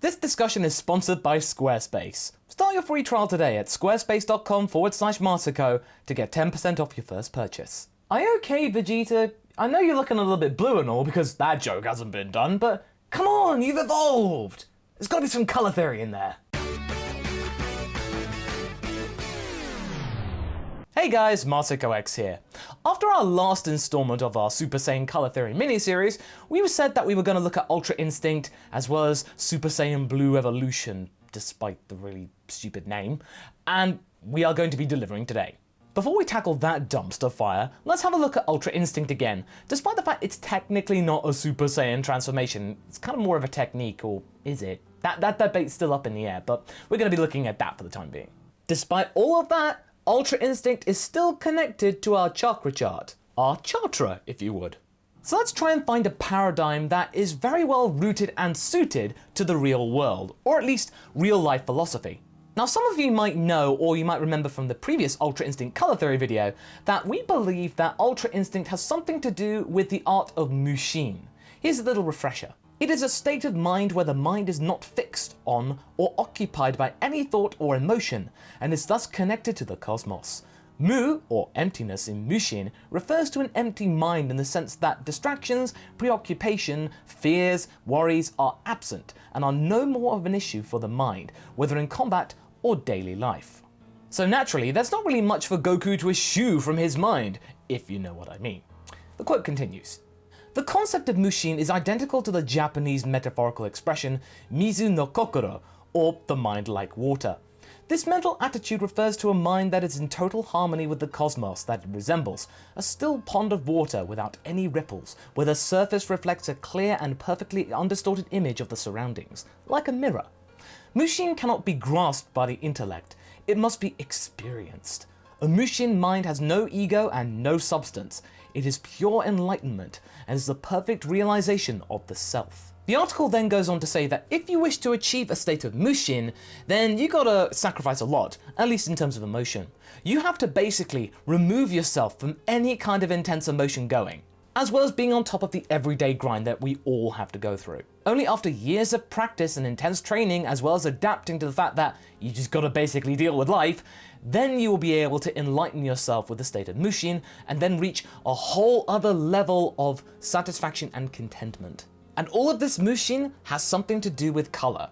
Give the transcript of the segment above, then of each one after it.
This discussion is sponsored by Squarespace. Start your free trial today at squarespace.com/Masako to get 10% off your first purchase. Are you okay, Vegeta? I know you're looking a little bit blue and all because that joke hasn't been done, but come on, you've evolved! There's gotta be some colour theory in there. Hey guys, MasakoX here. After our last installment of our Super Saiyan Colour Theory mini-series, we said that we were going to look at Ultra Instinct as well as Super Saiyan Blue Evolution, despite the really stupid name, and we are going to be delivering today. Before we tackle that dumpster fire, let's have a look at Ultra Instinct again. Despite the fact it's technically not a Super Saiyan transformation, it's kind of more of a technique, or is it? That debate's still up in the air, but we're going to be looking at that for the time being. Despite all of that, Ultra Instinct is still connected to our chakra chart. Our chakra, if you would. So let's try and find a paradigm that is very well rooted and suited to the real world, or at least real life philosophy. Now some of you might know, or you might remember from the previous Ultra Instinct Colour Theory video, that we believe that Ultra Instinct has something to do with the art of Mushin. Here's a little refresher. It is a state of mind where the mind is not fixed on or occupied by any thought or emotion, and is thus connected to the cosmos. Mu, or emptiness in Mushin, refers to an empty mind in the sense that distractions, preoccupation, fears, worries are absent and are no more of an issue for the mind, whether in combat or daily life. So naturally, there's not really much for Goku to eschew from his mind, if you know what I mean. The quote continues. The concept of Mushin is identical to the Japanese metaphorical expression mizu no kokoro, or the mind like water. This mental attitude refers to a mind that is in total harmony with the cosmos that it resembles, a still pond of water without any ripples, where the surface reflects a clear and perfectly undistorted image of the surroundings, like a mirror. Mushin cannot be grasped by the intellect, it must be experienced. A Mushin mind has no ego and no substance. It is pure enlightenment and is the perfect realization of the self. The article then goes on to say that if you wish to achieve a state of Mushin, then you gotta sacrifice a lot, at least in terms of emotion. You have to basically remove yourself from any kind of intense emotion going, as well as being on top of the everyday grind that we all have to go through. Only after years of practice and intense training, as well as adapting to the fact that you just gotta basically deal with life, then you will be able to enlighten yourself with the state of Mushin and then reach a whole other level of satisfaction and contentment. And all of this Mushin has something to do with color.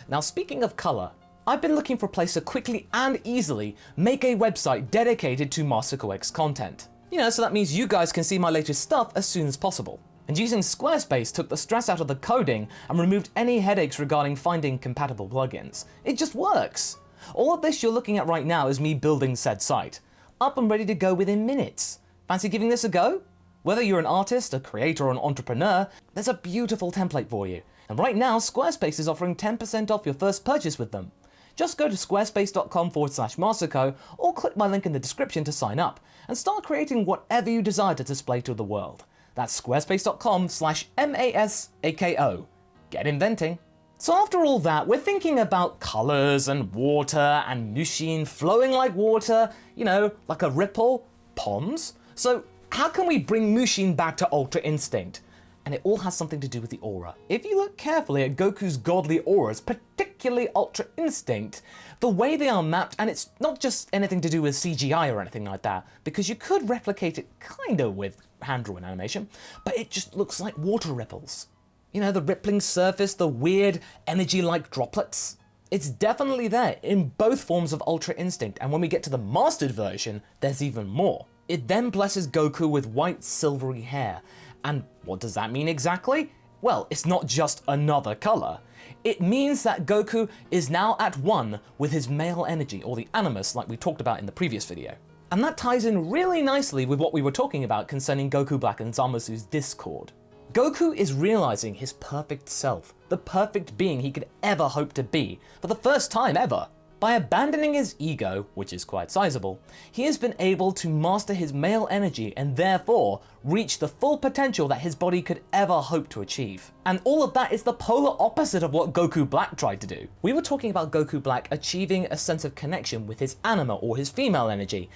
Now speaking of color, I've been looking for a place to quickly and easily make a website dedicated to MasakoX content. You know, so that means you guys can see my latest stuff as soon as possible. And using Squarespace took the stress out of the coding and removed any headaches regarding finding compatible plugins. It just works. All of this you're looking at right now is me building said site. Up and ready to go within minutes. Fancy giving this a go? Whether you're an artist, a creator, or an entrepreneur, there's a beautiful template for you. And right now, Squarespace is offering 10% off your first purchase with them. Just go to squarespace.com/Masako or click my link in the description to sign up and start creating whatever you desire to display to the world. That's squarespace.com/MASAKO. Get inventing. So after all that, we're thinking about colors and water and Mushin flowing like water, you know, like a ripple, ponds. So how can we bring Mushin back to Ultra Instinct? And it all has something to do with the aura. If you look carefully at Goku's godly auras, particularly Ultra Instinct, the way they are mapped, and it's not just anything to do with CGI or anything like that, because you could replicate it kinda with hand-drawn animation, but it just looks like water ripples. You know, the rippling surface, the weird energy-like droplets. It's definitely there in both forms of Ultra Instinct, and when we get to the mastered version, there's even more. It then blesses Goku with white silvery hair. And what does that mean exactly? Well, it's not just another color. It means that Goku is now at one with his male energy, or the animus like we talked about in the previous video. And that ties in really nicely with what we were talking about concerning Goku Black and Zamasu's discord. Goku is realizing his perfect self, the perfect being he could ever hope to be, for the first time ever. By abandoning his ego, which is quite sizable, he has been able to master his male energy and therefore reach the full potential that his body could ever hope to achieve. And all of that is the polar opposite of what Goku Black tried to do. We were talking about Goku Black achieving a sense of connection with his anima or his female energy,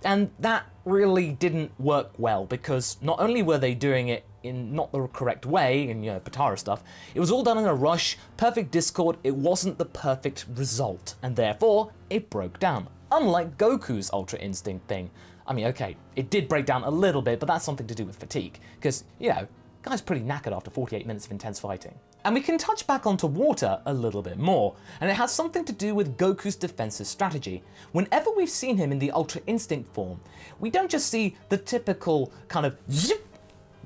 and that really didn't work well because not only were they doing it in not the correct way, and Potara stuff. It was all done in a rush, perfect discord, it wasn't the perfect result, and therefore, it broke down. Unlike Goku's Ultra Instinct thing. I mean, okay, it did break down a little bit, but that's something to do with fatigue, because, guy's pretty knackered after 48 minutes of intense fighting. And we can touch back onto water a little bit more, and it has something to do with Goku's defensive strategy. Whenever we've seen him in the Ultra Instinct form, we don't just see the typical kind of zip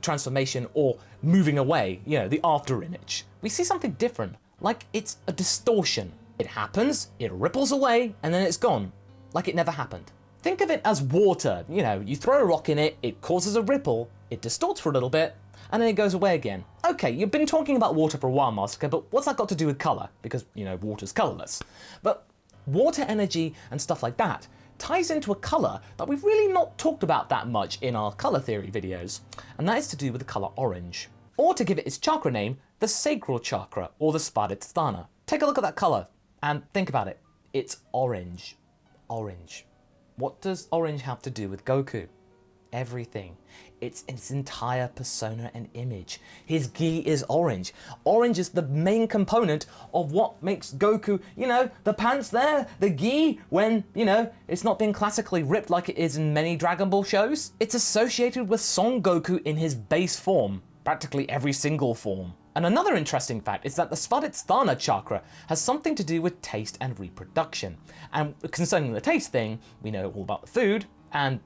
transformation or moving away, the after image. We see something different, like it's a distortion. It happens, it ripples away, and then it's gone, like it never happened. Think of it as water, you throw a rock in it, it causes a ripple, it distorts for a little bit, and then it goes away again. Okay, you've been talking about water for a while, Masako, but what's that got to do with colour? Because, water's colourless. But water energy and stuff like that ties into a colour that we've really not talked about that much in our colour theory videos, and that is to do with the colour orange. Or to give it its chakra name, the Sacral Chakra, or the Svadhisthana. Take a look at that colour, and think about it. It's orange. Orange. What does orange have to do with Goku? Everything. It's its entire persona and image. His gi is orange. Orange is the main component of what makes Goku, the pants there, the gi, when, it's not been classically ripped like it is in many Dragon Ball shows. It's associated with Son Goku in his base form, practically every single form. And another interesting fact is that the Svadhisthana chakra has something to do with taste and reproduction. And concerning the taste thing, we know all about the food, and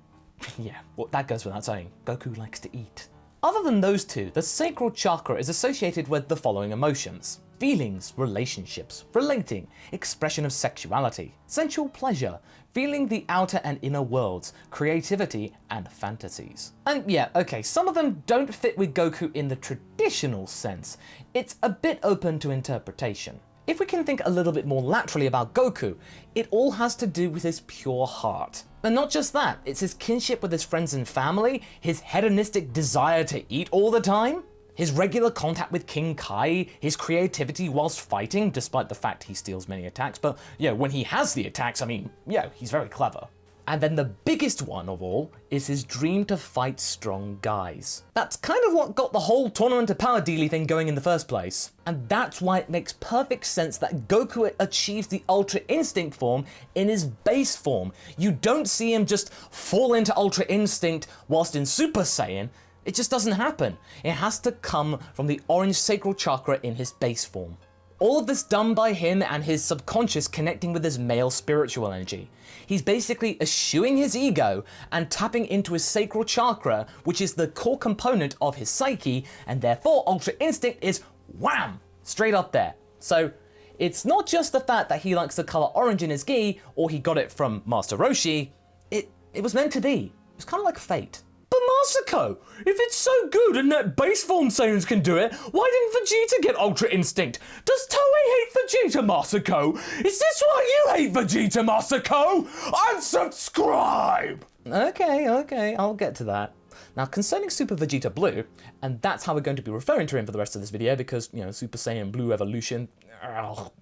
well, that goes without saying, Goku likes to eat. Other than those two, the sacral chakra is associated with the following emotions: feelings, relationships, relating, expression of sexuality, sensual pleasure, feeling the outer and inner worlds, creativity, and fantasies. And okay, some of them don't fit with Goku in the traditional sense. It's a bit open to interpretation. If we can think a little bit more laterally about Goku, it all has to do with his pure heart. And not just that, it's his kinship with his friends and family, his hedonistic desire to eat all the time, his regular contact with King Kai, his creativity whilst fighting, despite the fact he steals many attacks, but when he has the attacks, he's very clever. And then the biggest one of all is his dream to fight strong guys. That's kind of what got the whole tournament of power dealy thing going in the first place. And that's why it makes perfect sense that Goku achieves the Ultra Instinct form in his base form. You don't see him just fall into Ultra Instinct whilst in Super Saiyan. It just doesn't happen. It has to come from the orange sacral chakra in his base form. All of this done by him and his subconscious connecting with his male spiritual energy. He's basically eschewing his ego and tapping into his sacral chakra, which is the core component of his psyche, and therefore Ultra Instinct is wham! Straight up there. So it's not just the fact that he likes the colour orange in his gi, or he got it from Master Roshi. It was meant to be. It was kind of like fate. But Masako, if it's so good and that base form Saiyans can do it, why didn't Vegeta get Ultra Instinct? Does Toei hate Vegeta, Masako? Is this why you hate Vegeta, Masako? Unsubscribe! Okay, I'll get to that. Now, concerning Super Vegeta Blue, and that's how we're going to be referring to him for the rest of this video because, Super Saiyan Blue Evolution,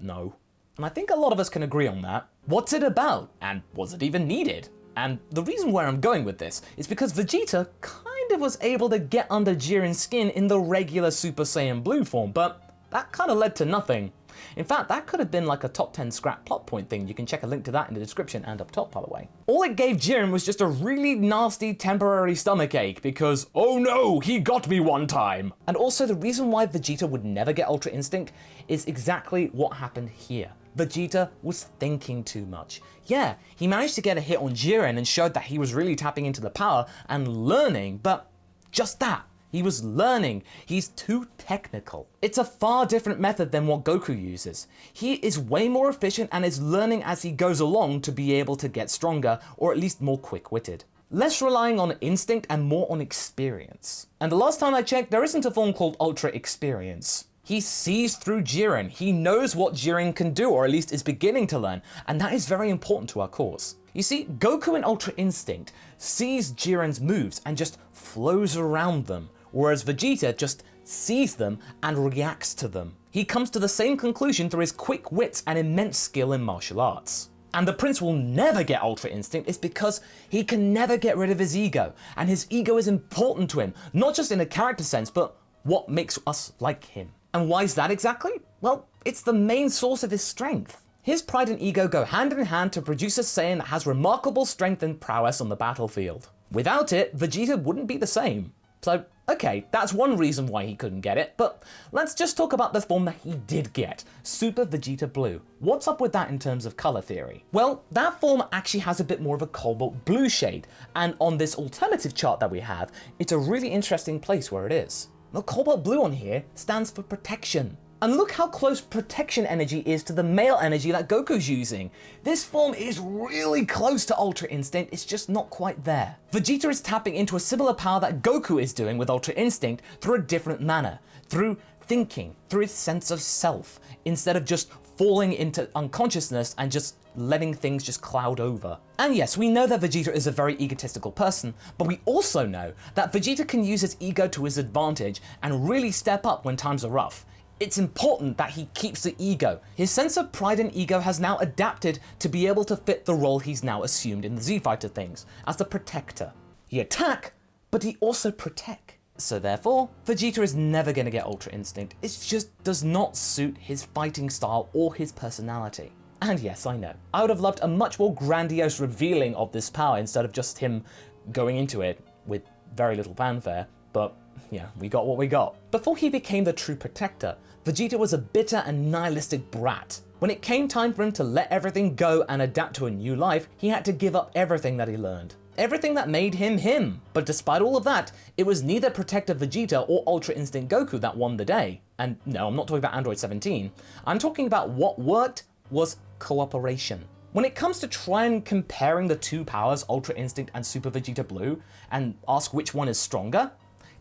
no. And I think a lot of us can agree on that. What's it about? And was it even needed? And the reason where I'm going with this is because Vegeta kind of was able to get under Jiren's skin in the regular Super Saiyan Blue form, but that kind of led to nothing. In fact, that could have been like a top 10 scrap plot point thing. You can check a link to that in the description and up top, by the way. All it gave Jiren was just a really nasty temporary stomach ache because, oh no, he got me one time. And also the reason why Vegeta would never get Ultra Instinct is exactly what happened here. Vegeta was thinking too much. Yeah, he managed to get a hit on Jiren and showed that he was really tapping into the power and learning, but just that. He was learning. He's too technical. It's a far different method than what Goku uses. He is way more efficient and is learning as he goes along to be able to get stronger, or at least more quick-witted. Less relying on instinct and more on experience. And the last time I checked, there isn't a form called Ultra Experience. He sees through Jiren. He knows what Jiren can do, or at least is beginning to learn, and that is very important to our cause. You see, Goku in Ultra Instinct sees Jiren's moves and just flows around them, whereas Vegeta just sees them and reacts to them. He comes to the same conclusion through his quick wits and immense skill in martial arts. And the prince will never get Ultra Instinct is because he can never get rid of his ego, and his ego is important to him, not just in a character sense, but what makes us like him. And why is that exactly? Well, it's the main source of his strength. His pride and ego go hand in hand to produce a Saiyan that has remarkable strength and prowess on the battlefield. Without it, Vegeta wouldn't be the same. So, okay, that's one reason why he couldn't get it, but let's just talk about the form that he did get, Super Vegeta Blue. What's up with that in terms of color theory? Well, that form actually has a bit more of a cobalt blue shade, and on this alternative chart that we have, it's a really interesting place where it is. The cobalt blue on here stands for protection. And look how close protection energy is to the male energy that Goku's using. This form is really close to Ultra Instinct, it's just not quite there. Vegeta is tapping into a similar power that Goku is doing with Ultra Instinct through a different manner, through thinking, through his sense of self, instead of just falling into unconsciousness and just letting things just cloud over. And yes, we know that Vegeta is a very egotistical person, but we also know that Vegeta can use his ego to his advantage and really step up when times are rough. It's important that he keeps the ego. His sense of pride and ego has now adapted to be able to fit the role he's now assumed in the Z-Fighter things, as the protector. He attack, but he also protect. So therefore, Vegeta is never going to get Ultra Instinct. It just does not suit his fighting style or his personality. And yes, I know, I would have loved a much more grandiose revealing of this power instead of just him going into it with very little fanfare, but yeah, we got what we got. Before he became the true protector, Vegeta was a bitter and nihilistic brat. When it came time for him to let everything go and adapt to a new life, he had to give up everything that he learned. Everything that made him him. But despite all of that, it was neither Protector Vegeta or Ultra Instinct Goku that won the day. And no, I'm not talking about Android 17. I'm talking about what worked was cooperation. When it comes to trying comparing the two powers, Ultra Instinct and Super Vegeta Blue, and ask which one is stronger,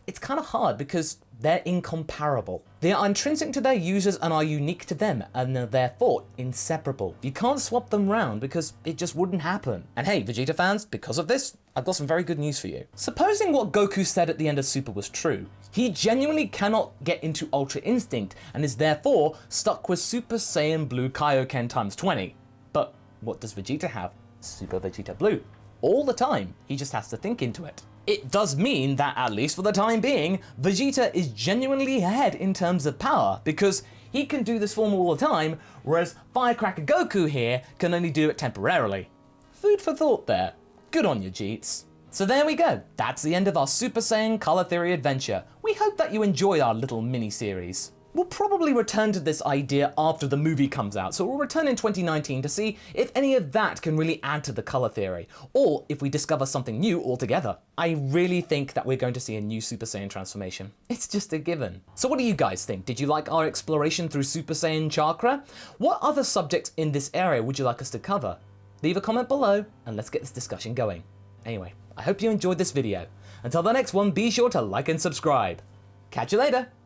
it's kind of hard because they're incomparable. They are intrinsic to their users and are unique to them, and are therefore inseparable. You can't swap them round because it just wouldn't happen. And hey, Vegeta fans, because of this, I've got some very good news for you. Supposing what Goku said at the end of Super was true, he genuinely cannot get into Ultra Instinct and is therefore stuck with Super Saiyan Blue Kaioken times 20. But what does Vegeta have? Super Vegeta Blue. All the time, he just has to think into it. It does mean that, at least for the time being, Vegeta is genuinely ahead in terms of power, because he can do this form all the time, whereas Firecracker Goku here can only do it temporarily. Food for thought there. Good on you, Jeets. So there we go, that's the end of our Super Saiyan Colour Theory adventure. We hope that you enjoyed our little mini-series. We'll probably return to this idea after the movie comes out, so we'll return in 2019 to see if any of that can really add to the colour theory, or if we discover something new altogether. I really think that we're going to see a new Super Saiyan transformation. It's just a given. So what do you guys think? Did you like our exploration through Super Saiyan Chakra? What other subjects in this area would you like us to cover? Leave a comment below and let's get this discussion going. Anyway, I hope you enjoyed this video. Until the next one, be sure to like and subscribe. Catch you later!